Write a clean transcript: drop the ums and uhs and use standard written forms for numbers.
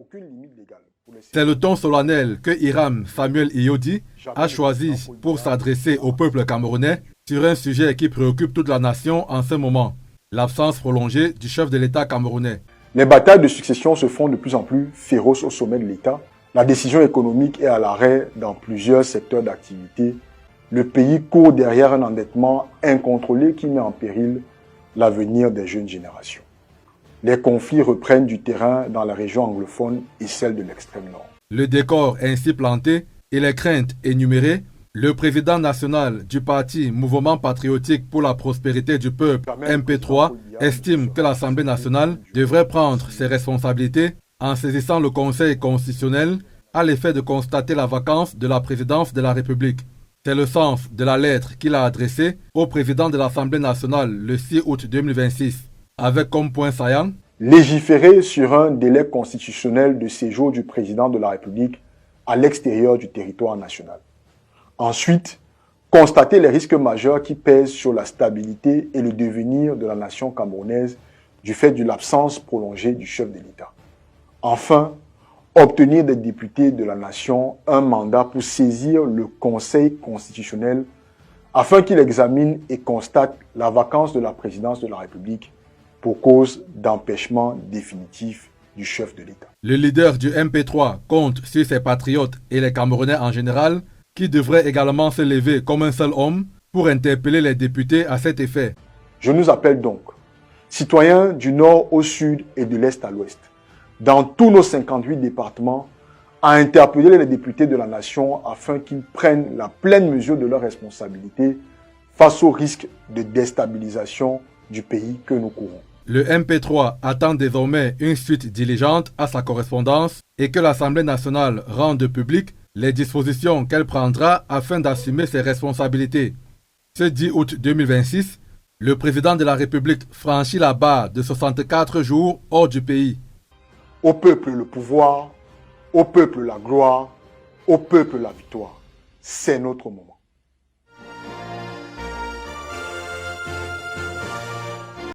aucune limite légale. C'est le ton solennel que Hiram Samuel Iyodi a choisi pour s'adresser au peuple camerounais sur un sujet qui préoccupe toute la nation en ce moment, l'absence prolongée du chef de l'État camerounais. Les batailles de succession se font de plus en plus féroces au sommet de l'État. La décision économique est à l'arrêt dans plusieurs secteurs d'activité. Le pays court derrière un endettement incontrôlé qui met en péril l'avenir des jeunes générations. Les conflits reprennent du terrain dans la région anglophone et celle de l'extrême nord. Le décor ainsi planté et les craintes énumérées, le président national du parti Mouvement patriotique pour la prospérité du peuple, MP3, estime que l'Assemblée nationale devrait prendre ses responsabilités en saisissant le Conseil constitutionnel à l'effet de constater la vacance de la présidence de la République. C'est le sens de la lettre qu'il a adressée au président de l'Assemblée nationale le 6 août 2026, avec comme point saillant légiférer sur un délai constitutionnel de séjour du président de la République à l'extérieur du territoire national. Ensuite, constater les risques majeurs qui pèsent sur la stabilité et le devenir de la nation camerounaise du fait de l'absence prolongée du chef de l'État. Enfin, obtenir des députés de la nation un mandat pour saisir le Conseil constitutionnel afin qu'il examine et constate la vacance de la présidence de la République pour cause d'empêchement définitif du chef de l'État. Le leader du MP3 compte sur ses patriotes et les Camerounais en général qui devraient également se lever comme un seul homme pour interpeller les députés à cet effet. Je nous appelle donc, citoyens du nord au sud et de l'est à l'ouest, dans tous nos 58 départements, à interpeller les députés de la nation afin qu'ils prennent la pleine mesure de leurs responsabilités face au risque de déstabilisation du pays que nous courons. Le MP3 attend désormais une suite diligente à sa correspondance et que l'Assemblée nationale rende publiques les dispositions qu'elle prendra afin d'assumer ses responsabilités. Ce 10 août 2026, le président de la République franchit la barre de 64 jours hors du pays. Au peuple le pouvoir, au peuple la gloire, au peuple la victoire. C'est notre moment.